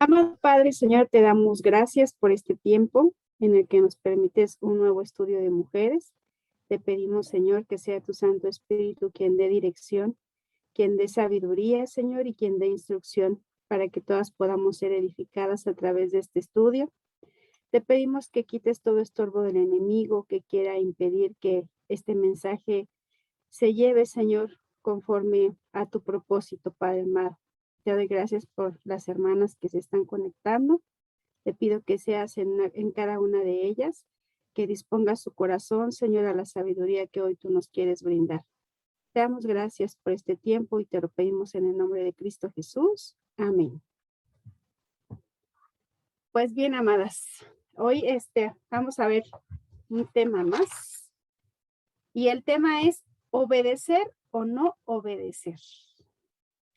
Amado Padre, Señor, te damos gracias por este tiempo en el que nos permites un nuevo estudio de mujeres. Te pedimos, Señor, que sea tu Santo Espíritu quien dé dirección, quien dé sabiduría, Señor, y quien dé instrucción para que todas podamos ser edificadas a través de este estudio. Te pedimos que quites todo estorbo del enemigo que quiera impedir que este mensaje se lleve, Señor, conforme a tu propósito, Padre amado. Te doy gracias por las hermanas que se están conectando. Te pido que seas en cada una de ellas, que dispongas su corazón, Señor, a la sabiduría que hoy tú nos quieres brindar. Te damos gracias por este tiempo y te lo pedimos en el nombre de Cristo Jesús. Amén. Pues bien, amadas, hoy vamos a ver un tema más. Y el tema es obedecer o no obedecer.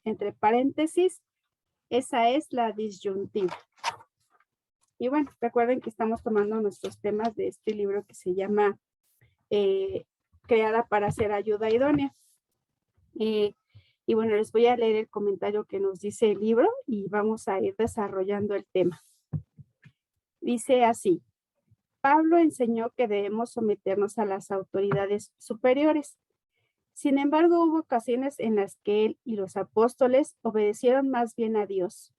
Entre paréntesis, esa es la disyuntiva. Y bueno, recuerden que estamos tomando nuestros temas de este libro que se llama Creada para ser ayuda idónea. Y bueno, les voy a leer el comentario que nos dice el libro y vamos a ir desarrollando el tema. Dice así: Pablo enseñó que debemos someternos a las autoridades superiores. Sin embargo, hubo ocasiones en las que él y los apóstoles obedecieron más bien a Dios.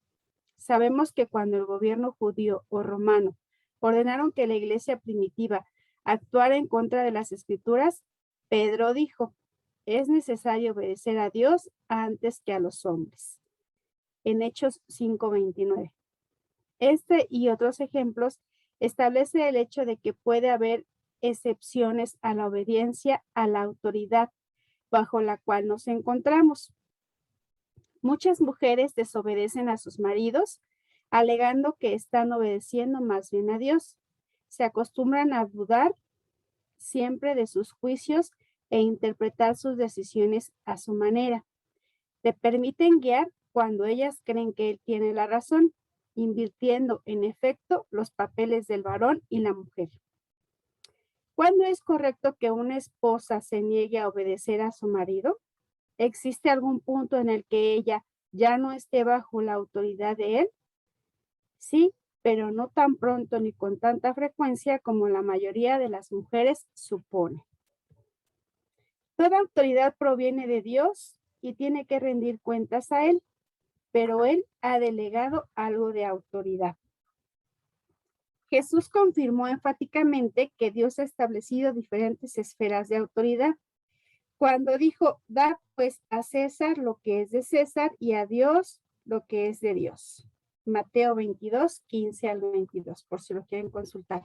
Sabemos que cuando el gobierno judío o romano ordenaron que la iglesia primitiva actuara en contra de las escrituras, Pedro dijo: es necesario obedecer a Dios antes que a los hombres. En Hechos 5:29. Este y otros ejemplos establece el hecho de que puede haber excepciones a la obediencia a la autoridad bajo la cual nos encontramos. Muchas mujeres desobedecen a sus maridos, alegando que están obedeciendo más bien a Dios. Se acostumbran a dudar siempre de sus juicios e interpretar sus decisiones a su manera. Le permiten guiar cuando ellas creen que él tiene la razón, invirtiendo en efecto los papeles del varón y la mujer. ¿Cuándo es correcto que una esposa se niegue a obedecer a su marido? ¿Existe algún punto en el que ella ya no esté bajo la autoridad de él? Sí, pero no tan pronto ni con tanta frecuencia como la mayoría de las mujeres supone. Toda autoridad proviene de Dios y tiene que rendir cuentas a él, pero él ha delegado algo de autoridad. Jesús confirmó enfáticamente que Dios ha establecido diferentes esferas de autoridad. Cuando dijo: da pues a César lo que es de César y a Dios lo que es de Dios. Mateo 22, 15 al 22, por si lo quieren consultar.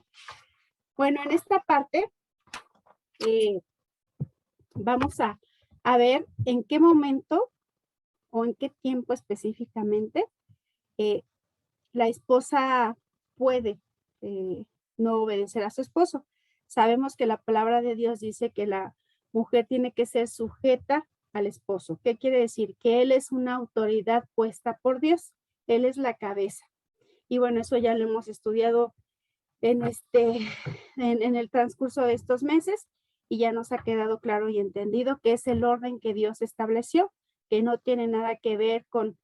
Bueno, en esta parte vamos a ver en qué momento o en qué tiempo específicamente la esposa puede no obedecer a su esposo. Sabemos que la palabra de Dios dice que la mujer tiene que ser sujeta al esposo. ¿Qué quiere decir? Que él es una autoridad puesta por Dios. Él es la cabeza. Y bueno, eso ya lo hemos estudiado en el transcurso de estos meses y ya nos ha quedado claro y entendido que es el orden que Dios estableció, que no tiene nada que ver con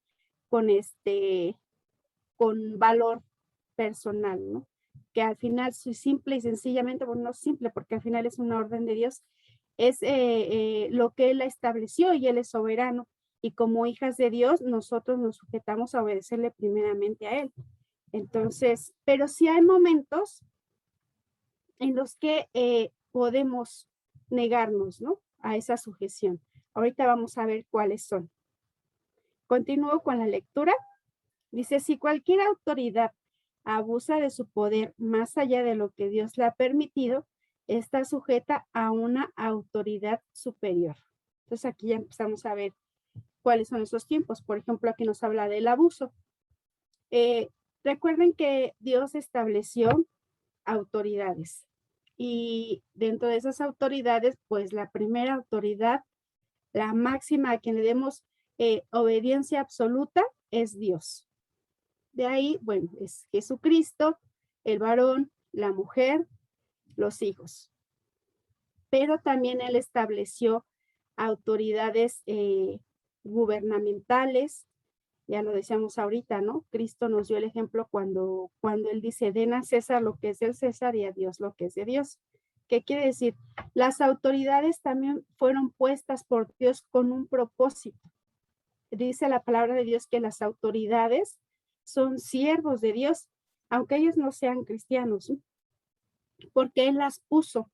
valor personal, ¿no? Que al final, simple y sencillamente, bueno, no simple, porque al final es una orden de Dios, es lo que Él estableció y Él es soberano. Y como hijas de Dios, nosotros nos sujetamos a obedecerle primeramente a Él. Entonces, pero sí hay momentos en los que podemos negarnos, ¿no? A esa sujeción. Ahorita vamos a ver cuáles son. Continúo con la lectura. Dice: si cualquier autoridad abusa de su poder más allá de lo que Dios le ha permitido, está sujeta a una autoridad superior. Entonces aquí ya empezamos a ver cuáles son esos tiempos. Por ejemplo, aquí nos habla del abuso. Recuerden que Dios estableció autoridades y dentro de esas autoridades, pues la primera autoridad, la máxima a quien le demos obediencia absoluta, es Dios. De ahí, bueno, es Jesucristo, el varón, la mujer, los hijos. Pero también él estableció autoridades gubernamentales, Ya lo decíamos ahorita, ¿no? Cristo nos dio el ejemplo cuando Él dice, den a César lo que es del César y a Dios lo que es de Dios. ¿Qué quiere decir? Las autoridades también fueron puestas por Dios con un propósito. Dice la palabra de Dios que las autoridades son siervos de Dios, aunque ellos no sean cristianos, ¿sí? Porque Él las puso.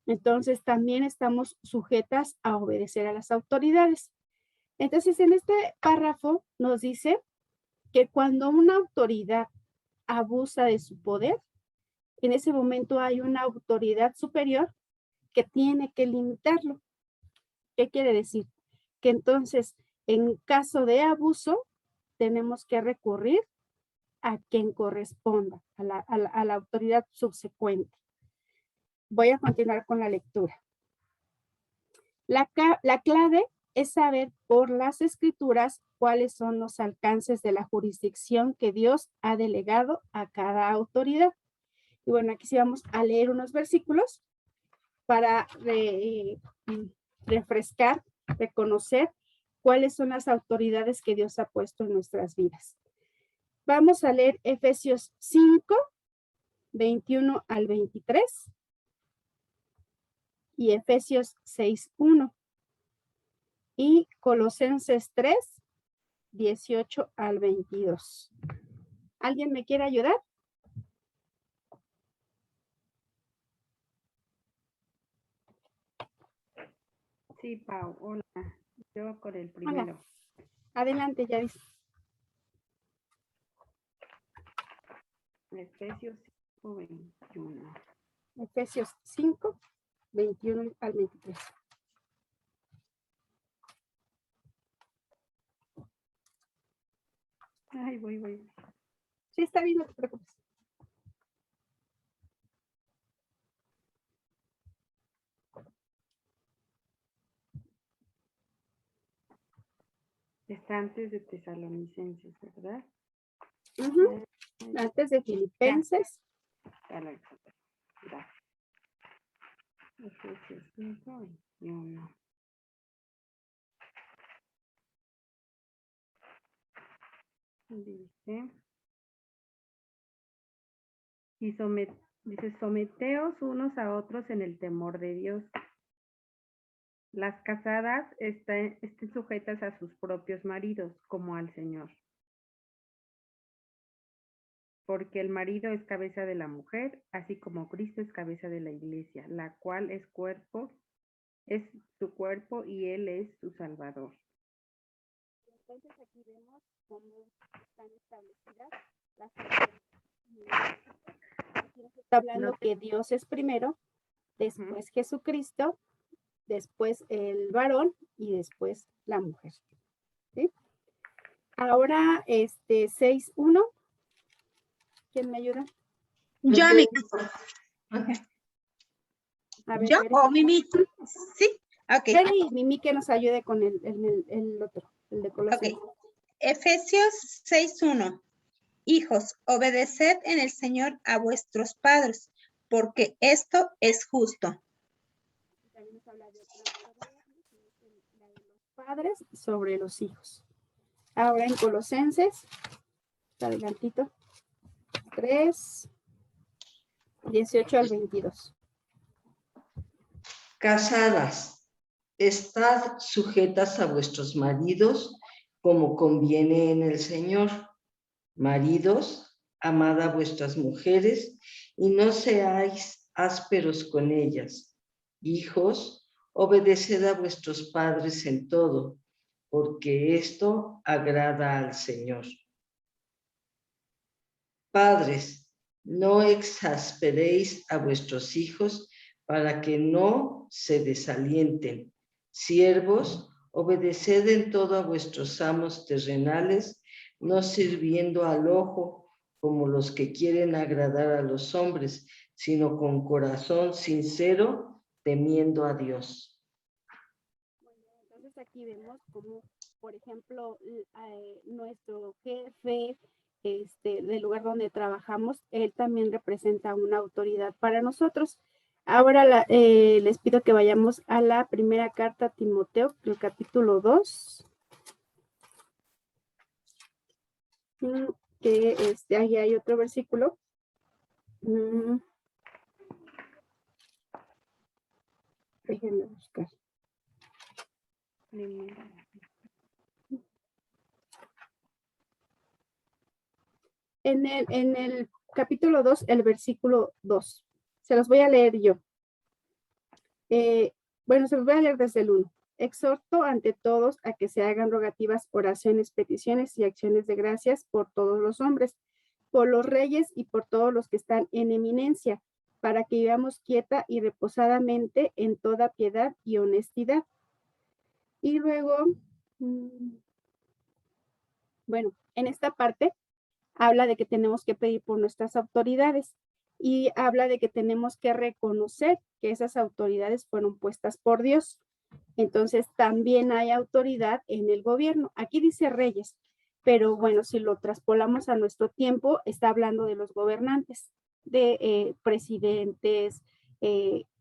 Entonces también estamos sujetas a obedecer a las autoridades. Entonces en este párrafo nos dice que cuando una autoridad abusa de su poder, en ese momento hay una autoridad superior que tiene que limitarlo. ¿Qué quiere decir? Que entonces, en caso de abuso, tenemos que recurrir a quien corresponda, a la autoridad subsecuente. Voy a continuar con la lectura. La clave es saber por las escrituras cuáles son los alcances de la jurisdicción que Dios ha delegado a cada autoridad. Y bueno, aquí sí vamos a leer unos versículos para refrescar, reconocer cuáles son las autoridades que Dios ha puesto en nuestras vidas. Vamos a leer Efesios 5, 21 al 23 y Efesios 6, 1 y Colosenses 3, 18 al 22. ¿Alguien me quiere ayudar? Sí, Pau, hola. Yo con el primero. Hola. Adelante, Yaris. Efesios 5, 21. Efesios 5, 21 al 23. Ay, voy. Sí, está bien, no te preocupes. Está antes de Tesalonicenses, ¿verdad? Uh-huh. Antes de Filipenses. Gracias. Efesios 5, 21. Dice, dice, someteos unos a otros en el temor de Dios. Las casadas estén sujetas a sus propios maridos, como al Señor. Porque el marido es cabeza de la mujer, así como Cristo es cabeza de la iglesia, la cual es su cuerpo y Él es su Salvador. Entonces aquí vemos cómo están establecidas las autoridades. Aquí nos está hablando que Dios es primero, después Jesucristo, después el varón y después la mujer. ¿Sí? Ahora, 6.1. ¿Quién me ayuda? Yo, amiga. Okay. A ver, ¿Yo o Mimi? Sí, ok. Beri y Mimi que nos ayude con el otro, el de Colosenses. Ok. Efesios 6.1. Hijos, obedeced en el Señor a vuestros padres, porque esto es justo. También nos habla de la de los padres sobre los hijos. Ahora en Colosenses, adelantito, 3, 18 al 22. Casadas, estad sujetas a vuestros maridos como conviene en el Señor. Maridos, amad a vuestras mujeres y no seáis ásperos con ellas. Hijos, obedeced a vuestros padres en todo, porque esto agrada al Señor. Padres, no exasperéis a vuestros hijos para que no se desalienten. Siervos, obedeced en todo a vuestros amos terrenales, no sirviendo al ojo como los que quieren agradar a los hombres, sino con corazón sincero, temiendo a Dios. Bueno, entonces aquí vemos como, por ejemplo, nuestro jefe del lugar donde trabajamos, él también representa una autoridad para nosotros. Ahora les pido que vayamos a la primera carta a Timoteo, el capítulo 2. Que ahí hay otro versículo. Déjenme buscar. En el capítulo 2, el versículo 2. Se los voy a leer yo. Bueno, se los voy a leer desde el 1. Exhorto ante todos a que se hagan rogativas, oraciones, peticiones y acciones de gracias por todos los hombres, por los reyes y por todos los que están en eminencia, para que vivamos quieta y reposadamente en toda piedad y honestidad. Y luego, bueno, en esta parte habla de que tenemos que pedir por nuestras autoridades y habla de que tenemos que reconocer que esas autoridades fueron puestas por Dios. Entonces, también hay autoridad en el gobierno. Aquí dice reyes, pero bueno, si lo traspolamos a nuestro tiempo, está hablando de los gobernantes, de presidentes,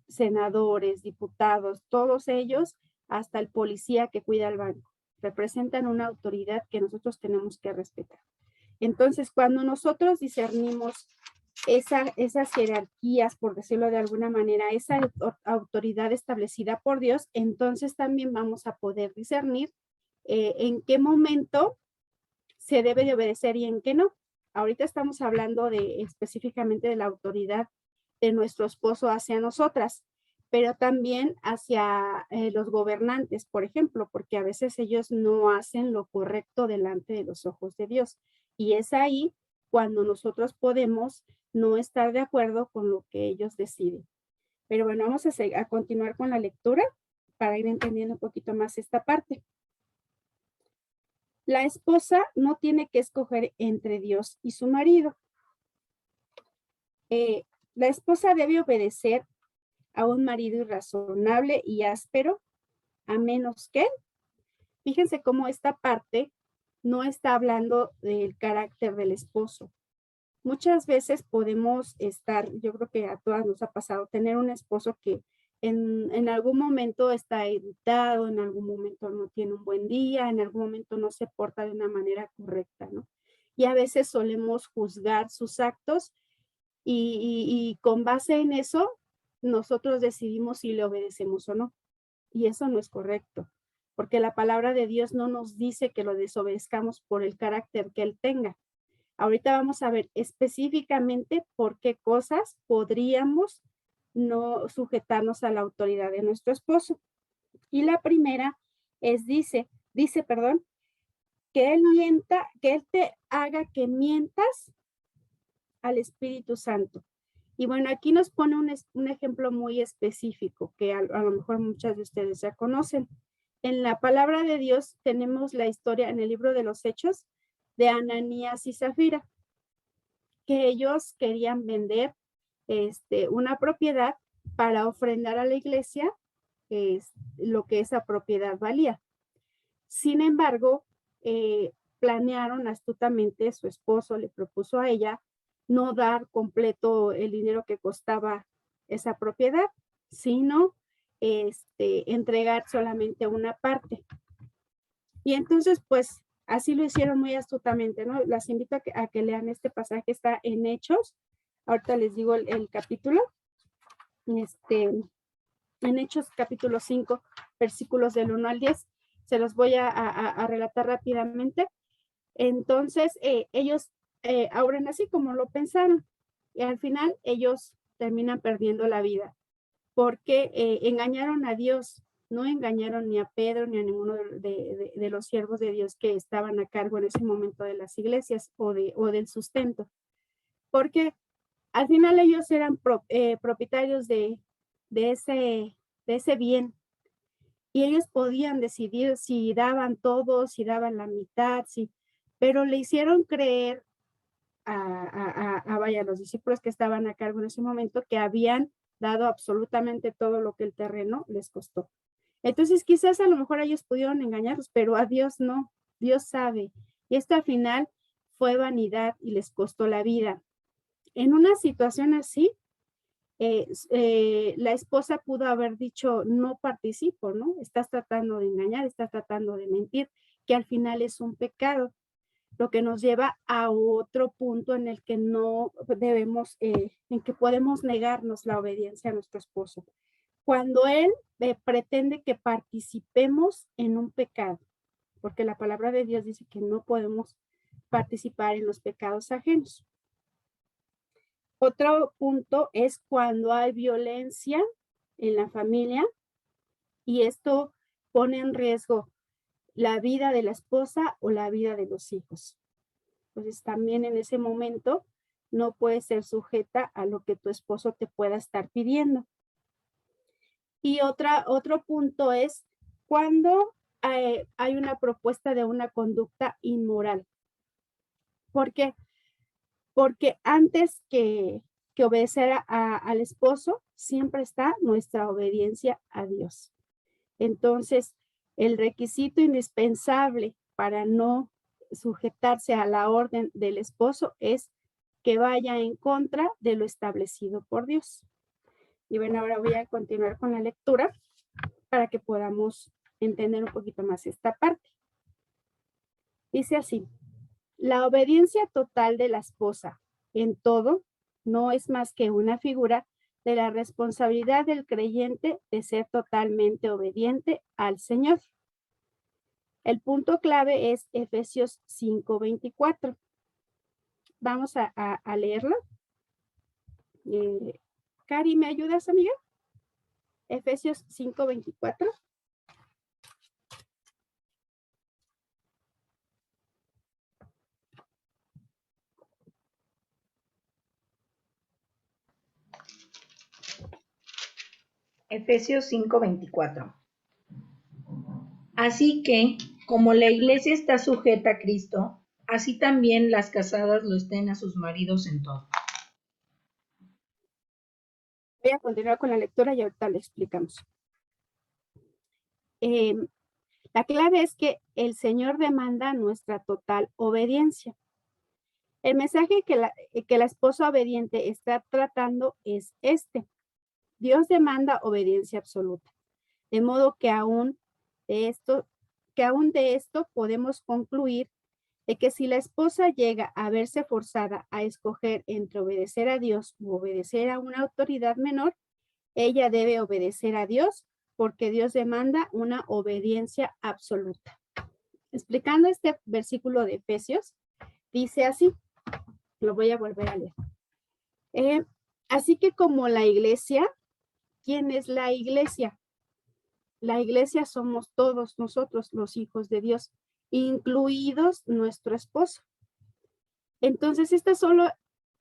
senadores, diputados, todos ellos, hasta el policía que cuida el banco, representan una autoridad que nosotros tenemos que respetar. Entonces, cuando nosotros discernimos esas jerarquías, por decirlo de alguna manera, esa autoridad establecida por Dios, entonces también vamos a poder discernir en qué momento se debe de obedecer y en qué no. Ahorita estamos hablando específicamente de la autoridad de nuestro esposo hacia nosotras, pero también hacia los gobernantes, por ejemplo, porque a veces ellos no hacen lo correcto delante de los ojos de Dios. Y es ahí cuando nosotros podemos no estar de acuerdo con lo que ellos deciden. Pero bueno, vamos a continuar con la lectura para ir entendiendo un poquito más esta parte. La esposa no tiene que escoger entre Dios y su marido. La esposa debe obedecer a un marido irrazonable y áspero, a menos que, fíjense cómo esta parte no está hablando del carácter del esposo. Muchas veces podemos estar, yo creo que a todas nos ha pasado, tener un esposo que en algún momento está irritado, en algún momento no tiene un buen día, en algún momento no se porta de una manera correcta, ¿no? Y a veces solemos juzgar sus actos y con base en eso, nosotros decidimos si le obedecemos o no. Y eso no es correcto, porque la palabra de Dios no nos dice que lo desobedezcamos por el carácter que él tenga. Ahorita vamos a ver específicamente por qué cosas podríamos no sujetarnos a la autoridad de nuestro esposo. Y la primera es, dice, que él te haga que mientas al Espíritu Santo. Y bueno, aquí nos pone un ejemplo muy específico que a lo mejor muchas de ustedes ya conocen. En la palabra de Dios tenemos la historia en el libro de los Hechos de Ananías y Zafira, que ellos querían vender una propiedad para ofrendar a la iglesia lo que esa propiedad valía. Sin embargo, planearon astutamente, su esposo le propuso a ella no dar completo el dinero que costaba esa propiedad, sino entregar solamente una parte. Y entonces, pues, así lo hicieron muy astutamente, ¿no? Las invito a que lean este pasaje, está en Hechos. Ahorita les digo el capítulo. En Hechos capítulo 5, versículos del 1 al 10. Se los voy a relatar rápidamente. Entonces, ellos obran así como lo pensaron. Y al final, ellos terminan perdiendo la vida. Porque engañaron a Dios. No engañaron ni a Pedro ni a ninguno de los siervos de Dios que estaban a cargo en ese momento de las iglesias o del sustento. Porque al final ellos eran propietarios de ese bien. Y ellos podían decidir si daban todo, si daban la mitad, pero le hicieron creer a los discípulos que estaban a cargo en ese momento que habían dado absolutamente todo lo que el terreno les costó. Entonces quizás a lo mejor ellos pudieron engañarlos, pero a Dios no, Dios sabe. Y esto al final fue vanidad y les costó la vida. En una situación así, la esposa pudo haber dicho, no participo, ¿no? Estás tratando de engañar, estás tratando de mentir, que al final es un pecado. lo que nos lleva a otro punto en el que no debemos, en que podemos negarnos la obediencia a nuestro esposo. Cuando él pretende que participemos en un pecado, porque la palabra de Dios dice que no podemos participar en los pecados ajenos. Otro punto es cuando hay violencia en la familia y esto pone en riesgo la vida de la esposa o la vida de los hijos. Entonces también en ese momento no puedes ser sujeta a lo que tu esposo te pueda estar pidiendo. Y otro punto es cuando hay una propuesta de una conducta inmoral. ¿Por qué? Porque antes que obedecer al esposo, siempre está nuestra obediencia a Dios. Entonces, el requisito indispensable para no sujetarse a la orden del esposo es que vaya en contra de lo establecido por Dios. Y bueno, ahora voy a continuar con la lectura para que podamos entender un poquito más esta parte. Dice así: la obediencia total de la esposa en todo no es más que una figura de la responsabilidad del creyente de ser totalmente obediente al Señor. El punto clave es Efesios 5:24. Vamos a leerlo. Cari, ¿me ayudas, amiga? Efesios 5:24. Efesios 5:24. Así que, como la iglesia está sujeta a Cristo, así también las casadas lo estén a sus maridos en todo. Voy a continuar con la lectura y ahorita le explicamos. La clave es que el Señor demanda nuestra total obediencia. El mensaje que la esposa obediente está tratando es este: Dios demanda obediencia absoluta. De modo que aún de esto podemos concluir de que si la esposa llega a verse forzada a escoger entre obedecer a Dios u obedecer a una autoridad menor, ella debe obedecer a Dios porque Dios demanda una obediencia absoluta. Explicando este versículo de Efesios, dice así, lo voy a volver a leer. Así que como la iglesia, ¿quién es la iglesia? La iglesia somos todos nosotros, los hijos de Dios, incluidos nuestro esposo. Entonces,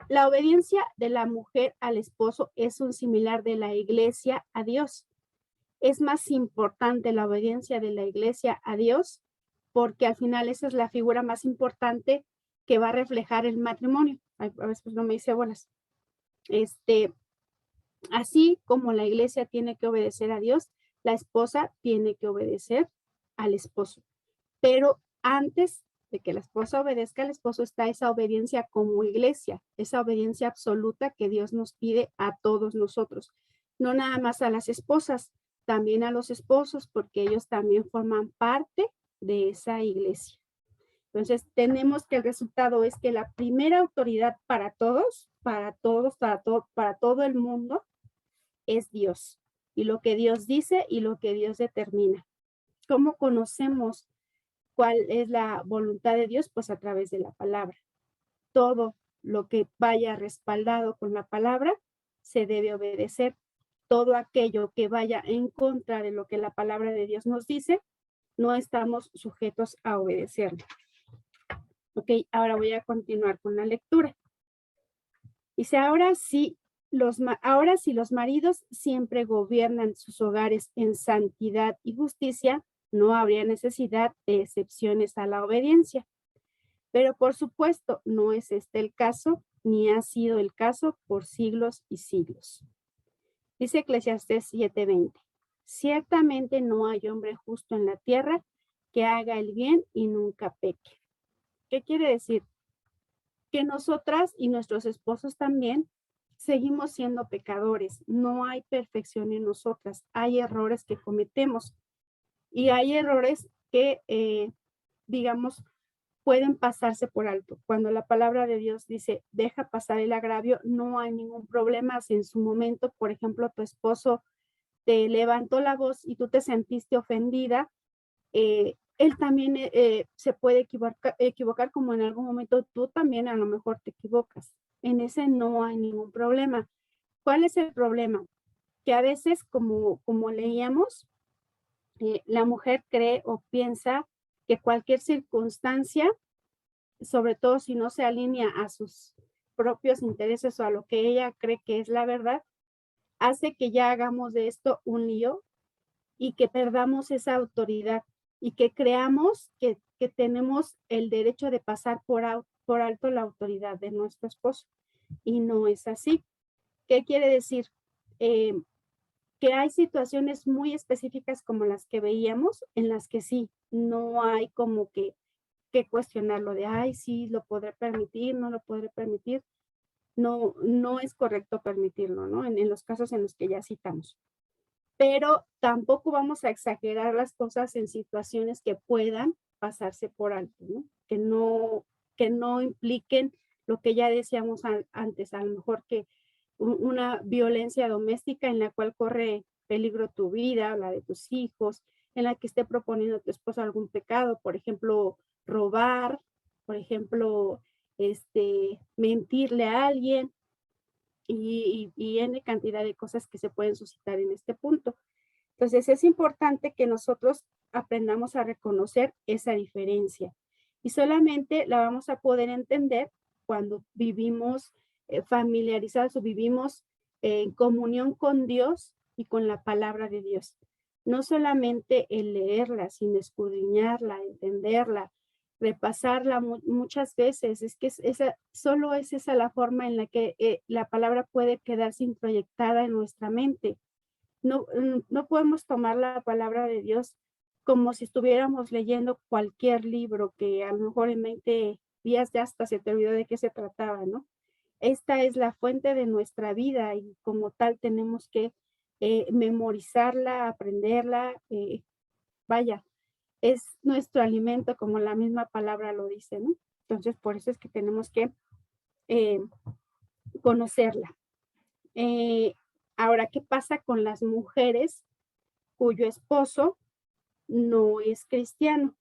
la obediencia de la mujer al esposo es un similar de la iglesia a Dios. Es más importante la obediencia de la iglesia a Dios porque al final esa es la figura más importante que va a reflejar el matrimonio. A veces no me dice bolas. Así como la iglesia tiene que obedecer a Dios, la esposa tiene que obedecer al esposo. Pero antes de que la esposa obedezca al esposo está esa obediencia como iglesia, esa obediencia absoluta que Dios nos pide a todos nosotros. No nada más a las esposas, también a los esposos, porque ellos también forman parte de esa iglesia. Entonces, tenemos que el resultado es que la primera autoridad para todo el mundo es Dios. Y lo que Dios dice y lo que Dios determina. ¿Cómo conocemos cuál es la voluntad de Dios? Pues a través de la palabra. Todo lo que vaya respaldado con la palabra se debe obedecer. Todo aquello que vaya en contra de lo que la palabra de Dios nos dice, no estamos sujetos a obedecerlo. Ok, ahora voy a continuar con la lectura. Dice, ahora sí los maridos siempre gobiernan sus hogares en santidad y justicia, no habría necesidad de excepciones a la obediencia. Pero por supuesto, no es este el caso, ni ha sido el caso por siglos y siglos. Dice Eclesiastés 7:20. Ciertamente no hay hombre justo en la tierra que haga el bien y nunca peque. ¿Qué quiere decir? Que nosotras y nuestros esposos también seguimos siendo pecadores. No hay perfección en nosotras. Hay errores que cometemos y hay errores que, digamos, pueden pasarse por alto. Cuando la palabra de Dios dice, deja pasar el agravio, no hay ningún problema. Si en su momento, por ejemplo, tu esposo te levantó la voz y tú te sentiste ofendida, él también se puede equivocar como en algún momento tú también a lo mejor te equivocas. En ese no hay ningún problema. ¿Cuál es el problema? Que a veces, como leíamos, la mujer cree o piensa que cualquier circunstancia, sobre todo si no se alinea a sus propios intereses o a lo que ella cree que es la verdad, hace que ya hagamos de esto un lío y que perdamos esa autoridad y que creamos que tenemos el derecho de pasar por alto la autoridad de nuestro esposo. Y no es así. ¿Qué quiere decir? Que hay situaciones muy específicas como las que veíamos, en las que sí, no hay como que cuestionarlo de, ay, sí, lo podré permitir, no lo podré permitir. No es correcto permitirlo, ¿no? En los casos en los que ya citamos. Pero tampoco vamos a exagerar las cosas en situaciones que puedan pasarse por alto, ¿no? Que no impliquen lo que ya decíamos antes, a lo mejor que una violencia doméstica en la cual corre peligro tu vida, la de tus hijos, en la que esté proponiendo a tu esposo algún pecado, por ejemplo, robar, por ejemplo, mentirle a alguien y N cantidad de cosas que se pueden suscitar en este punto. Entonces es importante que nosotros aprendamos a reconocer esa diferencia y solamente la vamos a poder entender cuando vivimos familiarizados o vivimos en comunión con Dios y con la palabra de Dios. No solamente el leerla, sino escudriñarla, entenderla, repasarla muchas veces. Es que solo es esa la forma en la que la palabra puede quedarse introyectada en nuestra mente. No podemos tomar la palabra de Dios como si estuviéramos leyendo cualquier libro que a lo mejor en 20 días ya hasta se te olvidó de qué se trataba, ¿no? Esta es la fuente de nuestra vida y como tal tenemos que memorizarla, aprenderla, vaya, es nuestro alimento como la misma palabra lo dice, ¿no? Entonces por eso es que tenemos que conocerla. Ahora, ¿qué pasa con las mujeres cuyo esposo no es cristiano?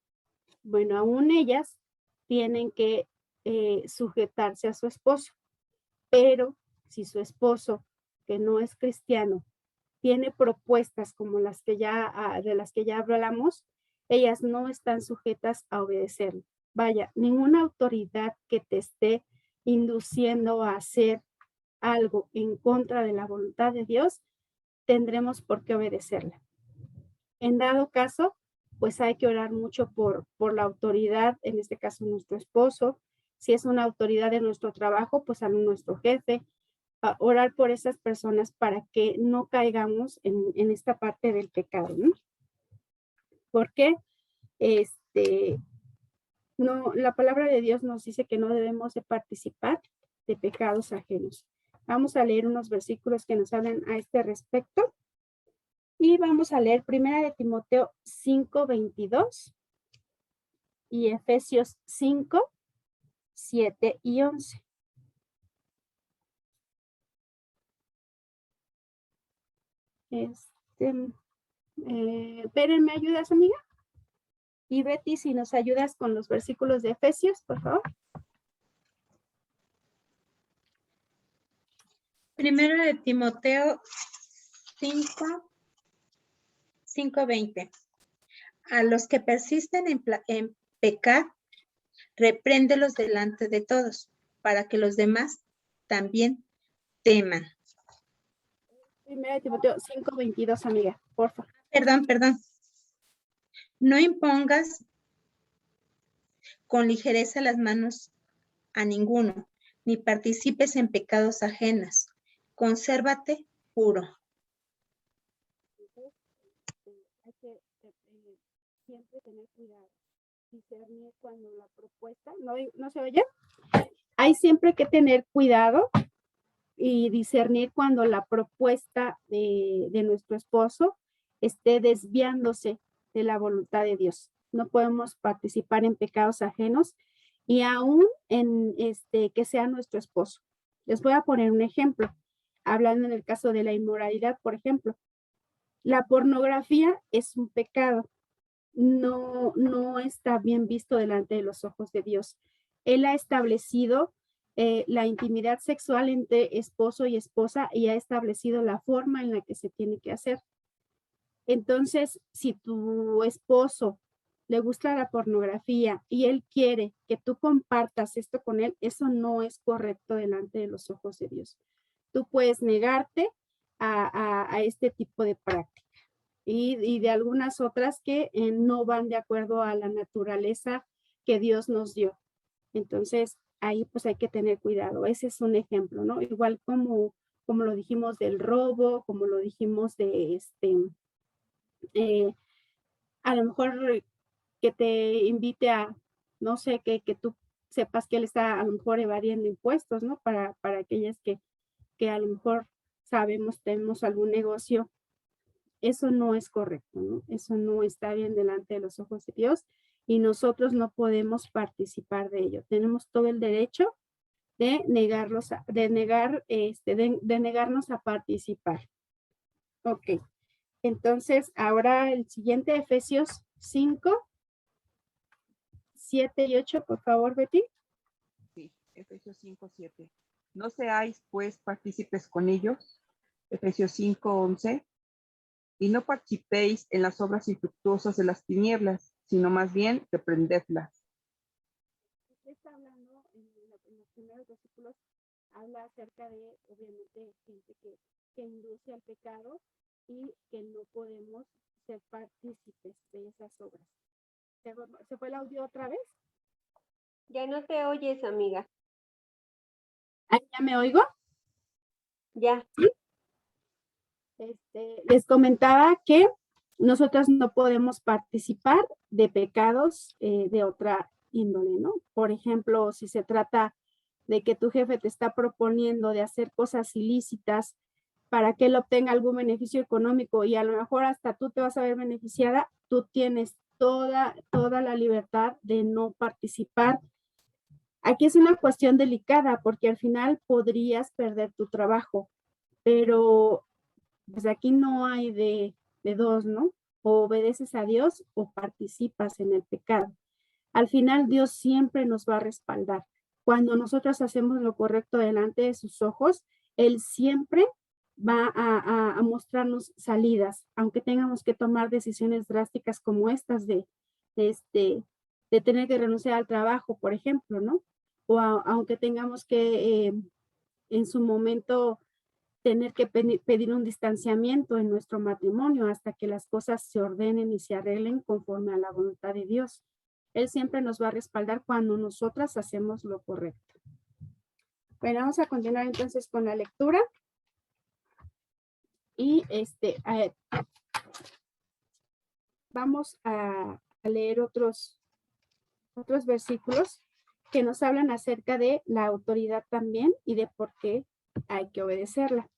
Bueno, aún ellas tienen que sujetarse a su esposo, pero si su esposo, que no es cristiano, tiene propuestas como las que de las que ya hablamos, ellas no están sujetas a obedecerlo. Vaya, ninguna autoridad que te esté induciendo a hacer algo en contra de la voluntad de Dios, tendremos por qué obedecerla. En dado caso, pues hay que orar mucho por la autoridad, en este caso nuestro esposo. Si es una autoridad de nuestro trabajo, pues a nuestro jefe. A orar por esas personas para que no caigamos en esta parte del pecado, ¿no? Porque no, la palabra de Dios nos dice que no debemos de participar de pecados ajenos. Vamos a leer unos versículos que nos hablan a este respecto. Y vamos a leer 1 Timoteo 5:22 y Efesios 5:7 y 11. Beren, ¿me ayudas, amiga? Y Betty, si nos ayudas con los versículos de Efesios, por favor. 1 Timoteo 5:20. A los que persisten en pecar, repréndelos delante de todos, para que los demás también teman. 1 Timoteo 5:22, amiga, por favor. Perdón. No impongas con ligereza las manos a ninguno, ni participes en pecados ajenos. Consérvate puro. Hay que siempre tener cuidado, discernir cuando la propuesta, ¿no se oye? Hay siempre que tener cuidado y discernir cuando la propuesta de nuestro esposo esté desviándose de la voluntad de Dios. No podemos participar en pecados ajenos y aún en que sea nuestro esposo. Les voy a poner un ejemplo, hablando en el caso de la inmoralidad, por ejemplo. La pornografía es un pecado, no está bien visto delante de los ojos de Dios. Él ha establecido la intimidad sexual entre esposo y esposa y ha establecido la forma en la que se tiene que hacer. Entonces, si tu esposo le gusta la pornografía y él quiere que tú compartas esto con él, eso no es correcto delante de los ojos de Dios. Tú puedes negarte a este tipo de práctica y de algunas otras que no van de acuerdo a la naturaleza que Dios nos dio. Entonces, ahí pues hay que tener cuidado. Ese es un ejemplo, ¿no? Igual como lo dijimos del robo, como lo dijimos de a lo mejor que te invite a, no sé, que tú sepas que él está a lo mejor evadiendo impuestos, ¿no? Para aquellas que a lo mejor sabemos, tenemos algún negocio. Eso no es correcto, ¿no? Eso no está bien delante de los ojos de Dios y nosotros no podemos participar de ello. Tenemos todo el derecho de negarnos a participar. Ok. Entonces, ahora el siguiente, Efesios 5, 7 y 8, por favor, Betty. Sí, Efesios 5, 7. No seáis, pues, partícipes con ellos. Efesios 5, 11. Y no participéis en las obras infructuosas de las tinieblas, sino más bien reprendedlas. Está hablando en los primeros versículos, habla acerca de, obviamente, gente que induce al pecado y que no podemos ser partícipes de esas obras. ¿Se fue el audio otra vez? Ya no te oyes, amiga. ¿Ya me oigo? Ya. ¿Sí? Les comentaba que nosotros no podemos participar de pecados de otra índole, ¿no? Por ejemplo, si se trata de que tu jefe te está proponiendo de hacer cosas ilícitas para que él obtenga algún beneficio económico y a lo mejor hasta tú te vas a ver beneficiada, tú tienes toda la libertad de no participar. Aquí es una cuestión delicada porque al final podrías perder tu trabajo, pero pues aquí no hay de dos, ¿no? O obedeces a Dios o participas en el pecado. Al final Dios siempre nos va a respaldar. Cuando nosotros hacemos lo correcto delante de sus ojos, Él siempre va a mostrarnos salidas, aunque tengamos que tomar decisiones drásticas como estas de tener que renunciar al trabajo, por ejemplo, ¿no? O aunque tengamos que en su momento tener que pedir un distanciamiento en nuestro matrimonio hasta que las cosas se ordenen y se arreglen conforme a la voluntad de Dios. Él siempre nos va a respaldar cuando nosotras hacemos lo correcto. Bueno, vamos a continuar entonces con la lectura. Y vamos a leer otros versículos que nos hablan acerca de la autoridad también y de por qué hay que obedecerla.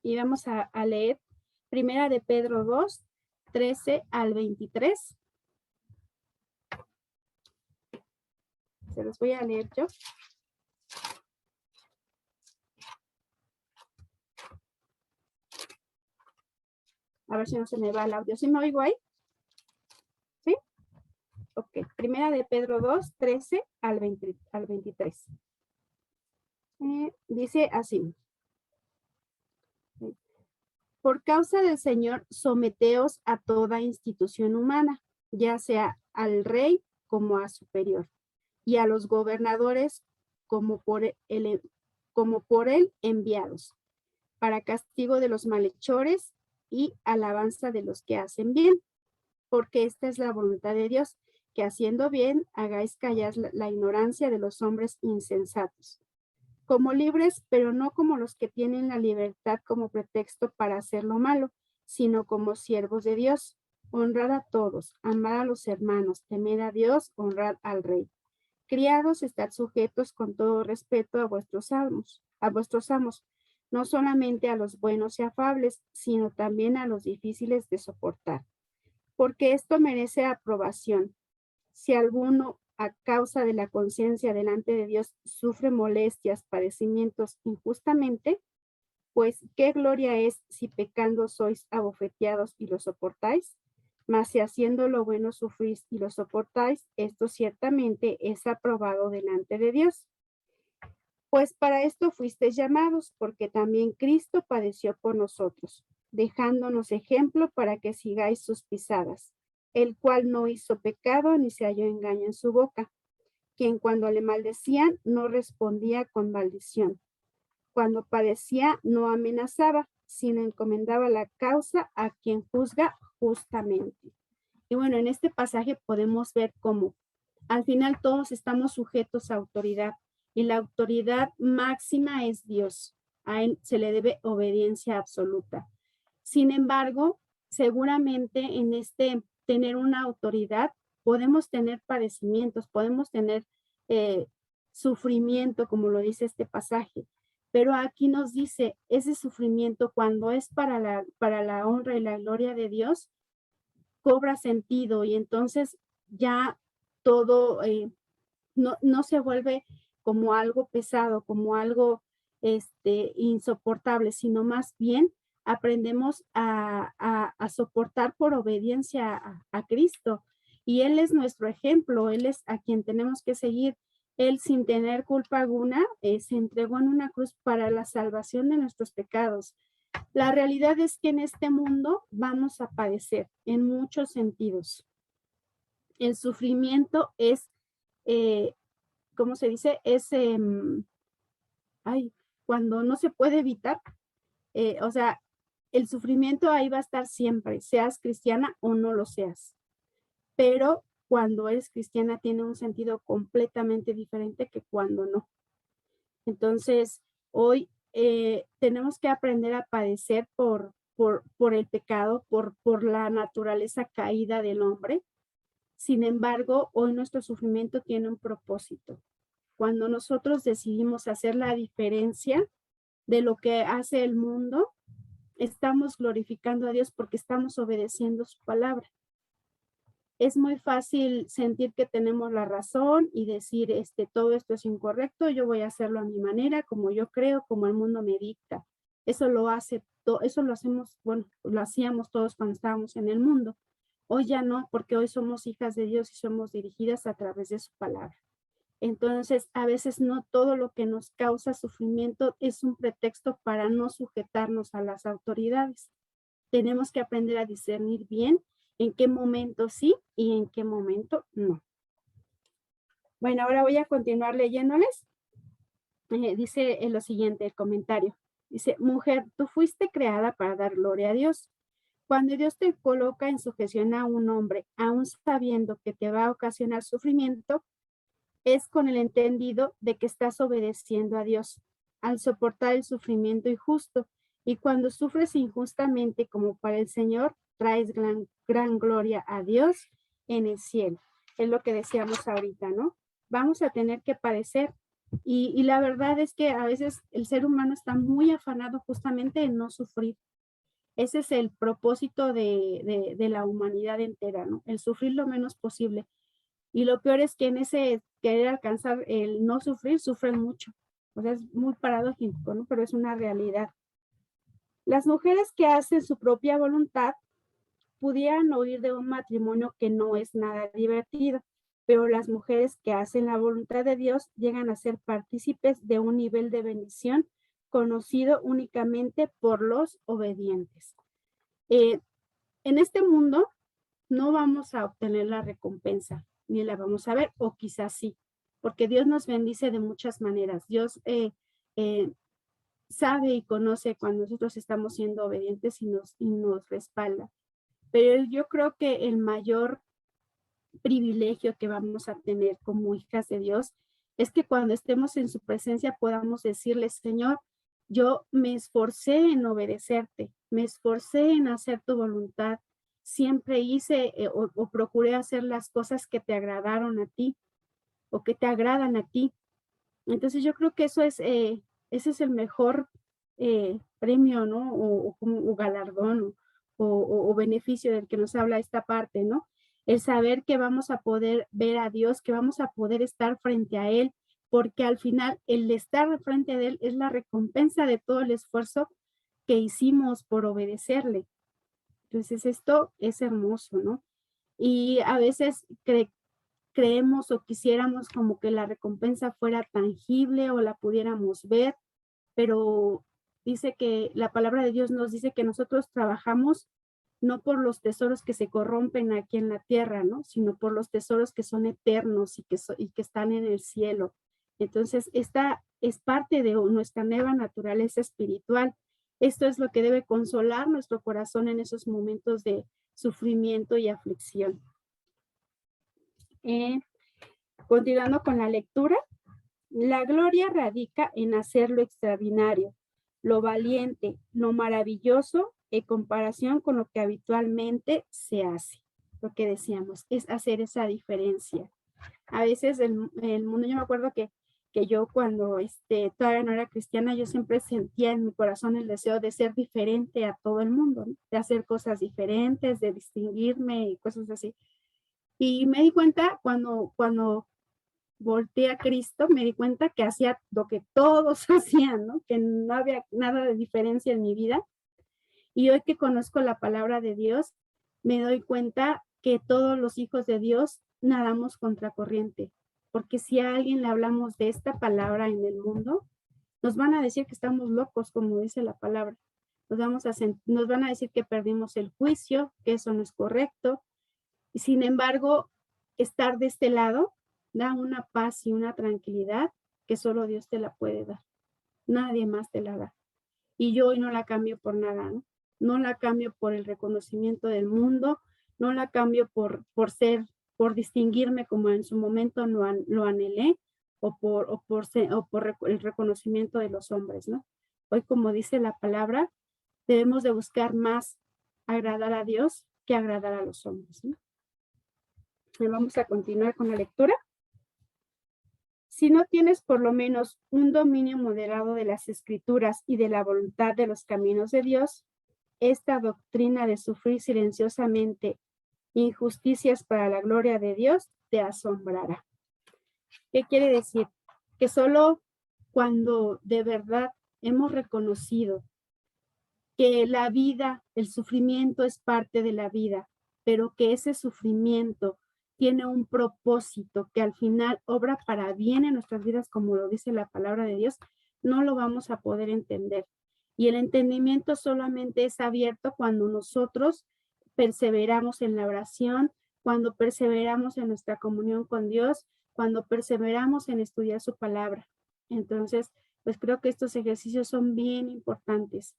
Y vamos a leer Primera de Pedro 2, 13 al 23. Se los voy a leer yo. A ver si no se me va el audio. ¿Sí me oigo ahí? ¿Sí? Ok. Primera de Pedro 2, 13 al 23. Dice así. Por causa del Señor, someteos a toda institución humana, ya sea al rey como a superior, y a los gobernadores como por él enviados, para castigo de los malhechores y alabanza de los que hacen bien, porque esta es la voluntad de Dios, que haciendo bien hagáis callar la ignorancia de los hombres insensatos. Como libres, pero no como los que tienen la libertad como pretexto para hacer lo malo, sino como siervos de Dios. Honrad a todos, amad a los hermanos, temed a Dios, honrad al rey. Criados, estad sujetos con todo respeto a vuestros amos, no solamente a los buenos y afables, sino también a los difíciles de soportar, porque esto merece aprobación. Si alguno a causa de la conciencia delante de Dios sufre molestias, padecimientos injustamente, pues qué gloria es si pecando sois abofeteados y lo soportáis, mas si haciendo lo bueno sufrís y lo soportáis, esto ciertamente es aprobado delante de Dios. Pues para esto fuisteis llamados, porque también Cristo padeció por nosotros, dejándonos ejemplo para que sigáis sus pisadas, el cual no hizo pecado ni se halló engaño en su boca, quien cuando le maldecían no respondía con maldición. Cuando padecía no amenazaba, sino encomendaba la causa a quien juzga justamente. Y bueno, en este pasaje podemos ver cómo al final todos estamos sujetos a autoridad y la autoridad máxima es Dios. A él se le debe obediencia absoluta. Sin embargo, seguramente en este tener una autoridad podemos tener padecimientos, podemos tener sufrimiento, como lo dice este pasaje. Pero aquí nos dice, ese sufrimiento cuando es para la honra y la gloria de Dios, cobra sentido y entonces ya todo no se vuelve como algo pesado, como algo insoportable, sino más bien aprendemos a soportar por obediencia a Cristo. Y Él es nuestro ejemplo, Él es a quien tenemos que seguir. Él sin tener culpa alguna se entregó en una cruz para la salvación de nuestros pecados. La realidad es que en este mundo vamos a padecer en muchos sentidos. El sufrimiento es, ¿cómo se dice? Es, cuando no se puede evitar, o sea, el sufrimiento ahí va a estar siempre, seas cristiana o no lo seas. Pero cuando eres cristiana tiene un sentido completamente diferente que cuando no. Entonces, hoy tenemos que aprender a padecer por el pecado, por la naturaleza caída del hombre. Sin embargo, hoy nuestro sufrimiento tiene un propósito. Cuando nosotros decidimos hacer la diferencia de lo que hace el mundo, estamos glorificando a Dios porque estamos obedeciendo su palabra. Es muy fácil sentir que tenemos la razón y decir, todo esto es incorrecto, yo voy a hacerlo a mi manera, como yo creo, como el mundo me dicta. Eso lo hacemos, bueno, lo hacíamos todos cuando estábamos en el mundo. Hoy ya no, porque hoy somos hijas de Dios y somos dirigidas a través de su palabra. Entonces, a veces no todo lo que nos causa sufrimiento es un pretexto para no sujetarnos a las autoridades. Tenemos que aprender a discernir bien en qué momento sí y en qué momento no. Bueno, ahora voy a continuar leyéndoles. Dice lo siguiente, el comentario. Dice, mujer, tú fuiste creada para dar gloria a Dios. Cuando Dios te coloca en sujeción a un hombre, aún sabiendo que te va a ocasionar sufrimiento, es con el entendido de que estás obedeciendo a Dios al soportar el sufrimiento injusto. Y cuando sufres injustamente como para el Señor, traes gran gloria a Dios en el cielo. Es lo que decíamos ahorita, ¿no? Vamos a tener que padecer. Y la verdad es que a veces el ser humano está muy afanado justamente en no sufrir. Ese es el propósito de la humanidad entera, ¿no? El sufrir lo menos posible. Y lo peor es que en ese querer alcanzar el no sufrir, sufren mucho. O sea, es muy paradójico, ¿no? Pero es una realidad. Las mujeres que hacen su propia voluntad pudieran oír de un matrimonio que no es nada divertido, pero las mujeres que hacen la voluntad de Dios llegan a ser partícipes de un nivel de bendición conocido únicamente por los obedientes. En este mundo no vamos a obtener la recompensa, ni la vamos a ver, o quizás sí, porque Dios nos bendice de muchas maneras. Dios sabe y conoce cuando nosotros estamos siendo obedientes y nos respalda. Pero yo creo que el mayor privilegio que vamos a tener como hijas de Dios es que cuando estemos en su presencia podamos decirle, Señor, yo me esforcé en obedecerte, me esforcé en hacer tu voluntad, siempre hice o procuré hacer las cosas que te agradaron a ti o que te agradan a ti. Entonces yo creo que eso es, ese es el mejor premio, ¿no? O galardón o beneficio del que nos habla esta parte, ¿no? el saber que vamos a poder ver a Dios, que vamos a poder estar frente a Él, porque al final el estar frente a Él es la recompensa de todo el esfuerzo que hicimos por obedecerle. Entonces esto es hermoso, ¿no? Y a veces creemos o quisiéramos como que la recompensa fuera tangible o la pudiéramos ver, pero dice que la palabra de Dios nos dice que nosotros trabajamos no por los tesoros que se corrompen aquí en la tierra, ¿no? Sino por los tesoros que son eternos y que están en el cielo. Entonces, esta es parte de nuestra nueva naturaleza espiritual. Esto es lo que debe consolar nuestro corazón en esos momentos de sufrimiento y aflicción. Continuando con la lectura, la gloria radica en hacer lo extraordinario, lo valiente, lo maravilloso en comparación con lo que habitualmente se hace. Lo que decíamos, es hacer esa diferencia. A veces el mundo, yo me acuerdo que yo cuando todavía no era cristiana, yo siempre sentía en mi corazón el deseo de ser diferente a todo el mundo, ¿no? De hacer cosas diferentes, de distinguirme y cosas así. Y me di cuenta cuando volteé a Cristo, me di cuenta que hacía lo que todos hacían, ¿no? Que no había nada de diferencia en mi vida. Y hoy que conozco la palabra de Dios, me doy cuenta que todos los hijos de Dios nadamos contracorriente. Porque si a alguien le hablamos de esta palabra en el mundo, nos van a decir que estamos locos, como dice la palabra. Nos van a decir que perdimos el juicio, que eso no es correcto. Y sin embargo, estar de este lado da una paz y una tranquilidad que solo Dios te la puede dar. Nadie más te la da. Y yo hoy no la cambio por nada, ¿no? No la cambio por el reconocimiento del mundo, no la cambio por distinguirme como en su momento lo anhelé, o por el reconocimiento de los hombres, ¿no? Hoy, como dice la palabra, debemos de buscar más agradar a Dios que agradar a los hombres, ¿no? Y vamos a continuar con la lectura. Si no tienes por lo menos un dominio moderado de las escrituras y de la voluntad de los caminos de Dios, esta doctrina de sufrir silenciosamente injusticias para la gloria de Dios te asombrará. ¿Qué quiere decir? Que solo cuando de verdad hemos reconocido que la vida, el sufrimiento es parte de la vida, pero que ese sufrimiento tiene un propósito que al final obra para bien en nuestras vidas, como lo dice la palabra de Dios, no lo vamos a poder entender. Y el entendimiento solamente es abierto cuando nosotros perseveramos en la oración, cuando perseveramos en nuestra comunión con Dios, cuando perseveramos en estudiar su palabra. Entonces, pues creo que estos ejercicios son bien importantes.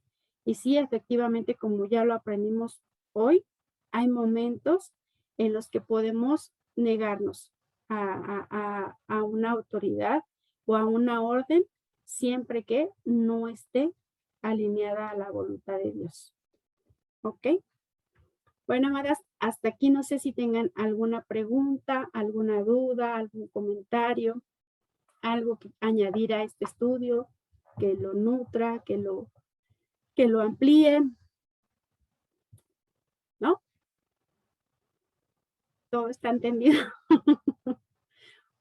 Y sí, efectivamente, como ya lo aprendimos hoy, hay momentos en los que podemos negarnos a una autoridad o a una orden siempre que no esté alineada a la voluntad de Dios. ¿Ok? Bueno, amadas, hasta aquí no sé si tengan alguna pregunta, alguna duda, algún comentario, algo que añadir a este estudio, que lo nutra, que lo amplíe, ¿no? Todo está entendido.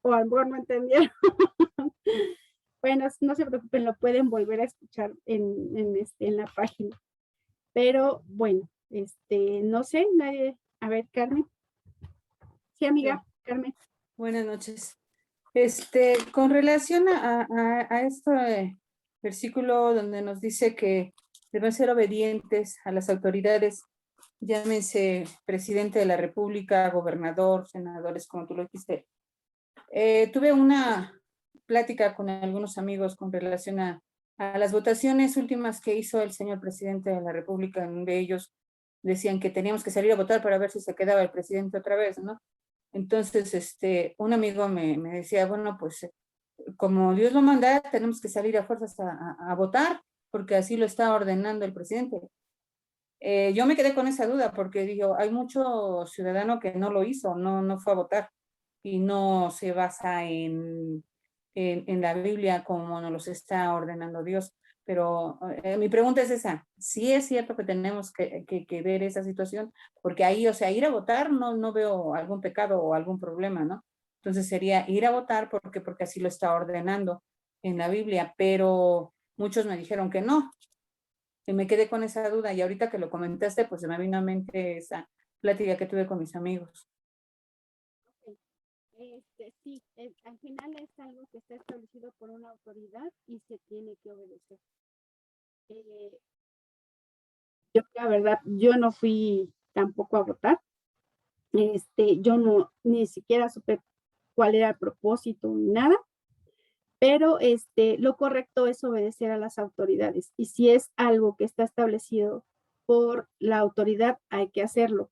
O a lo mejor no entendieron. Bueno, no se preocupen, lo pueden volver a escuchar en la página. Pero bueno, no sé, nadie. A ver, Carmen. Sí, amiga, Carmen. Buenas noches. Con relación a este versículo donde nos dice que deben ser obedientes a las autoridades, llámense presidente de la República, gobernador, senadores, como tú lo dijiste. Tuve una plática con algunos amigos con relación a las votaciones últimas que hizo el señor presidente de la República. De ellos decían que teníamos que salir a votar para ver si se quedaba el presidente otra vez, ¿no? Entonces, un amigo me decía, bueno, pues como Dios lo manda, tenemos que salir a fuerzas a votar, porque así lo está ordenando el presidente. Yo me quedé con esa duda, porque digo, hay mucho ciudadano que no lo hizo, no fue a votar, y no se basa en en la Biblia como nos los está ordenando Dios. Pero mi pregunta es esa, ¿sí es cierto que tenemos que ver esa situación? Porque ahí, o sea, ir a votar no veo algún pecado o algún problema, ¿no? Entonces sería ir a votar porque así lo está ordenando en la Biblia, pero muchos me dijeron que no, y me quedé con esa duda, y ahorita que lo comentaste, pues se me vino a mente esa plática que tuve con mis amigos. Sí, al final es algo que está establecido por una autoridad y se tiene que obedecer. Yo, la verdad, yo no fui tampoco a votar. Yo no, ni siquiera supe cuál era el propósito ni nada, pero lo correcto es obedecer a las autoridades. Y si es algo que está establecido por la autoridad, hay que hacerlo.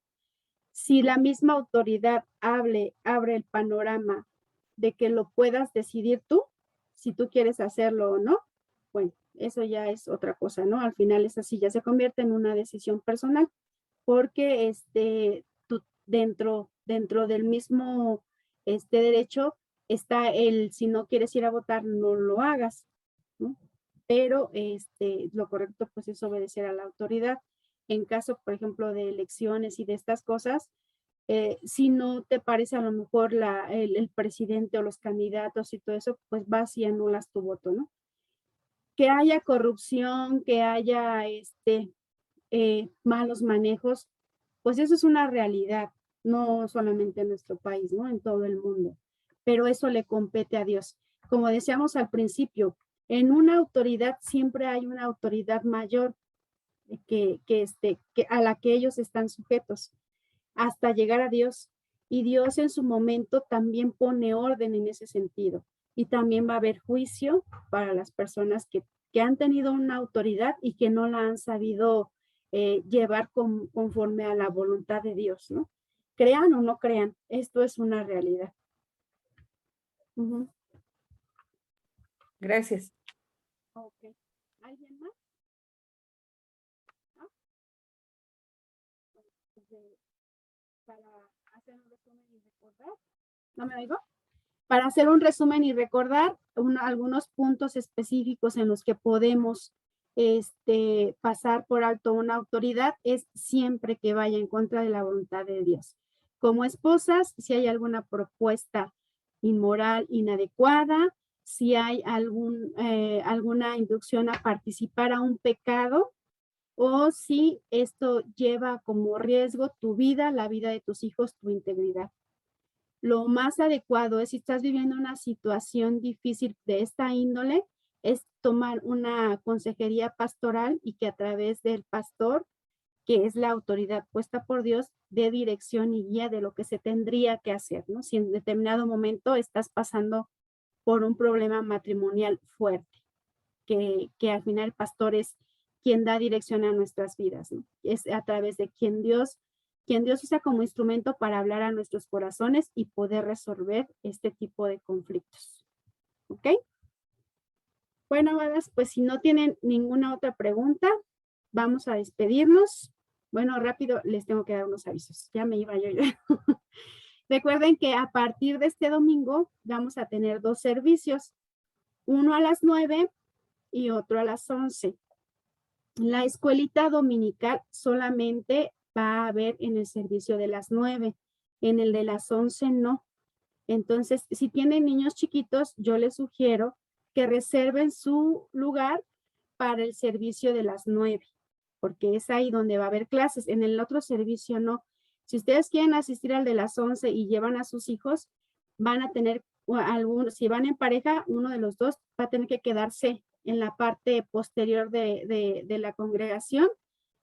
Si la misma autoridad abre el panorama de que lo puedas decidir tú, si tú quieres hacerlo o no, bueno, eso ya es otra cosa, ¿no? Al final es así, ya se convierte en una decisión personal, porque tú dentro del mismo derecho está el, si no quieres ir a votar, no lo hagas, ¿no? Pero lo correcto pues es obedecer a la autoridad. En caso, por ejemplo, de elecciones y de estas cosas, si no te parece a lo mejor el presidente o los candidatos y todo eso, pues vas y anulas tu voto, ¿no? Que haya corrupción, que haya malos manejos, pues eso es una realidad, no solamente en nuestro país, ¿no? En todo el mundo. Pero eso le compete a Dios. Como decíamos al principio, en una autoridad siempre hay una autoridad mayor que a la que ellos están sujetos hasta llegar a Dios. Y Dios en su momento también pone orden en ese sentido. Y también va a haber juicio para las personas que han tenido una autoridad y que no la han sabido llevar conforme a la voluntad de Dios, ¿no? Crean o no crean, esto es una realidad. Gracias. Ok. ¿Alguien más? ¿No? Para hacer un resumen y recordar. ¿No me oigo? Para hacer un resumen y recordar algunos puntos específicos en los que podemos pasar por alto una autoridad es siempre que vaya en contra de la voluntad de Dios. Como esposas, si hay alguna propuesta inmoral, inadecuada, si hay alguna inducción a participar a un pecado, o si esto lleva como riesgo tu vida, la vida de tus hijos, tu integridad. Lo más adecuado es, si estás viviendo una situación difícil de esta índole, es tomar una consejería pastoral y que a través del pastor, que es la autoridad puesta por Dios, dé dirección y guía de lo que se tendría que hacer, ¿no? Si en determinado momento estás pasando por un problema matrimonial fuerte, que al final el pastor es quien da dirección a nuestras vidas, ¿no? Es a través de quien Dios usa como instrumento para hablar a nuestros corazones y poder resolver este tipo de conflictos. ¿Ok? Bueno, amadas, pues si no tienen ninguna otra pregunta, vamos a despedirnos. Bueno, rápido, les tengo que dar unos avisos. Ya me iba yo. Recuerden que a partir de este domingo vamos a tener 2 servicios, uno a las 9 y otro a las 11. La escuelita dominical solamente va a haber en el servicio de las 9, en el de las 11 no. Entonces, si tienen niños chiquitos, yo les sugiero que reserven su lugar para el servicio de las 9, porque es ahí donde va a haber clases. En el otro servicio no. Si ustedes quieren asistir al de las 11 y llevan a sus hijos, van a tener algunos, si van en pareja, uno de los dos va a tener que quedarse en la parte posterior de la congregación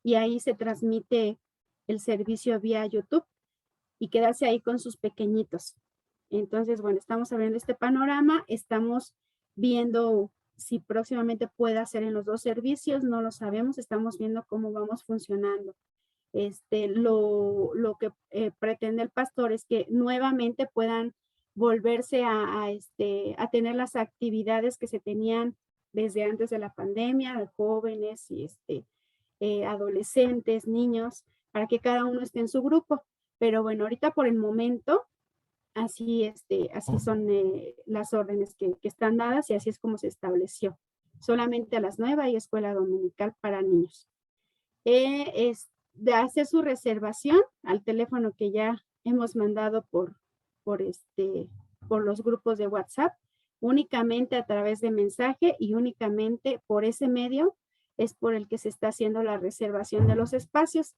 y ahí se transmite el servicio vía YouTube y quedarse ahí con sus pequeñitos. Entonces, bueno, estamos abriendo este panorama, estamos viendo si próximamente puede hacer en los 2 servicios, no lo sabemos, estamos viendo cómo vamos funcionando. Lo que pretende el pastor es que nuevamente puedan volverse a tener las actividades que se tenían desde antes de la pandemia, de jóvenes y adolescentes, niños, para que cada uno esté en su grupo. Pero bueno, ahorita por el momento así son las órdenes que están dadas y así es como se estableció. Solamente a las 9 hay escuela dominical para niños. Es de hacer su reservación al teléfono que ya hemos mandado por los grupos de WhatsApp, únicamente a través de mensaje y únicamente por ese medio es por el que se está haciendo la reservación de los espacios.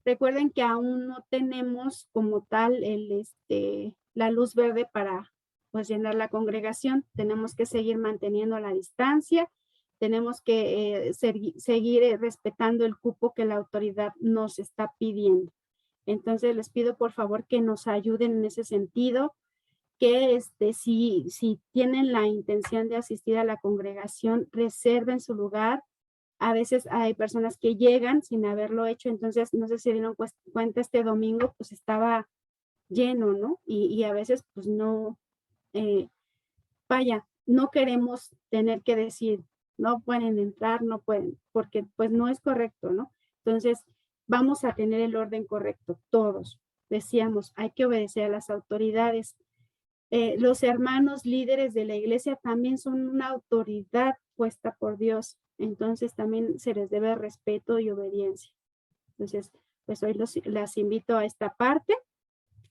Recuerden que aún no tenemos como tal la luz verde para pues llenar la congregación. Tenemos que seguir manteniendo la distancia. Tenemos que seguir respetando el cupo que la autoridad nos está pidiendo. Entonces les pido por favor que nos ayuden en ese sentido, que si tienen la intención de asistir a la congregación, reserven su lugar. A veces hay personas que llegan sin haberlo hecho, entonces no sé si dieron cuenta este domingo, pues estaba lleno, ¿no? Y a veces pues no, vaya, no queremos tener que decir, no pueden entrar, no pueden, porque pues no es correcto, ¿no? Entonces vamos a tener el orden correcto, todos. Decíamos, hay que obedecer a las autoridades. Los hermanos líderes de la iglesia también son una autoridad puesta por Dios. Entonces también se les debe respeto y obediencia. Entonces, pues hoy las invito a esta parte,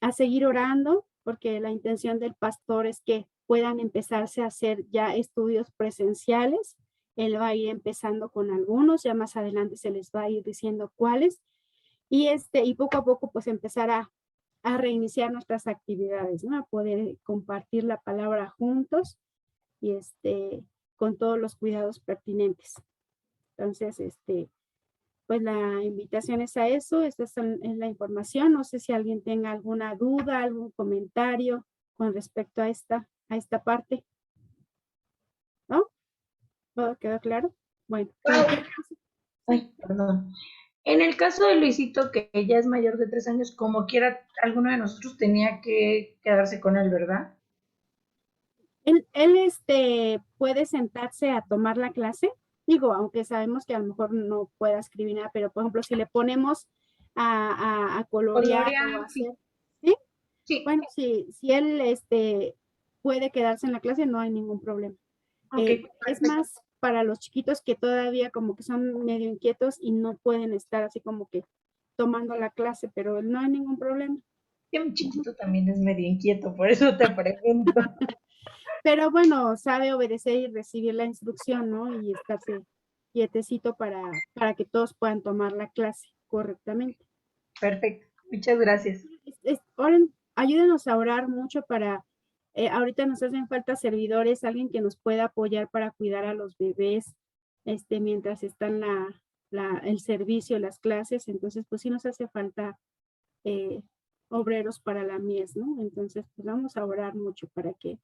a seguir orando, porque la intención del pastor es que puedan empezarse a hacer ya estudios presenciales. Él va a ir empezando con algunos, ya más adelante se les va a ir diciendo cuáles. Y poco a poco pues empezar a reiniciar nuestras actividades, ¿no? A poder compartir la palabra juntos y con todos los cuidados pertinentes. Entonces, pues la invitación es a eso, esta es la información. No sé si alguien tenga alguna duda, algún comentario con respecto a esta parte. ¿No? ¿Todo quedó claro? Bueno. Ay, perdón. En el caso de Luisito, que ella es mayor de 3 años, como quiera, alguno de nosotros tenía que quedarse con él, ¿verdad? Él puede sentarse a tomar la clase, digo, aunque sabemos que a lo mejor no pueda escribir nada, pero por ejemplo, si le ponemos a colorear o a hacer, ¿sí? Sí. Bueno, si él puede quedarse en la clase, no hay ningún problema. Okay, es más para los chiquitos que todavía como que son medio inquietos y no pueden estar así como que tomando la clase, pero no hay ningún problema. que mi chiquito también es medio inquieto, por eso te pregunto. Pero bueno, sabe obedecer y recibir la instrucción, ¿no? Y estarse quietecito para que todos puedan tomar la clase correctamente. Perfecto, muchas gracias. Oren, ayúdenos a orar mucho para, ahorita nos hacen falta servidores, alguien que nos pueda apoyar para cuidar a los bebés, mientras están el servicio, las clases. Entonces, pues sí nos hace falta obreros para la mies, ¿no? Entonces, pues vamos a orar mucho para que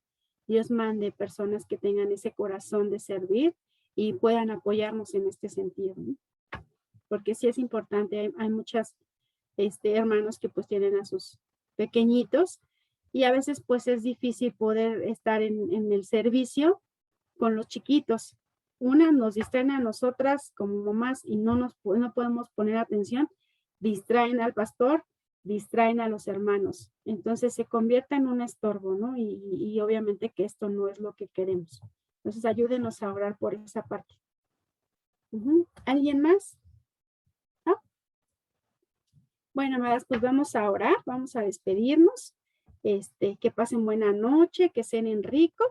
Dios mande personas que tengan ese corazón de servir y puedan apoyarnos en este sentido, ¿no? Porque sí es importante, hay muchas hermanos que pues tienen a sus pequeñitos y a veces pues es difícil poder estar en el servicio con los chiquitos. Una, nos distraen a nosotras como mamás y no podemos poner atención, distraen al pastor, distraen a los hermanos. Entonces se convierte en un estorbo, ¿no? Y obviamente que esto no es lo que queremos. Entonces ayúdenos a orar por esa parte. ¿Alguien más? ¿No? Bueno, amadas, pues vamos a orar, vamos a despedirnos. Que pasen buena noche, que cenen rico.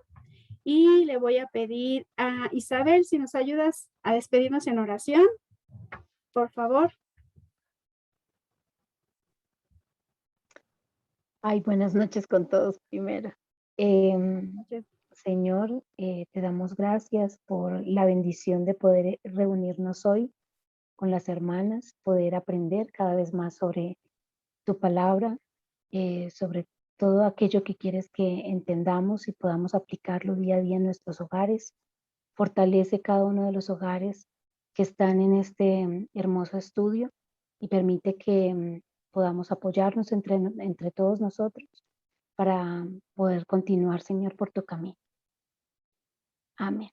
Y le voy a pedir a Isabel si nos ayudas a despedirnos en oración, por favor. Ay, buenas noches con todos primero. Señor, te damos gracias por la bendición de poder reunirnos hoy con las hermanas, poder aprender cada vez más sobre tu palabra, sobre todo aquello que quieres que entendamos y podamos aplicarlo día a día en nuestros hogares. Fortalece cada uno de los hogares que están en este hermoso estudio y permite que podamos apoyarnos entre todos nosotros para poder continuar, Señor, por tu camino. Amén.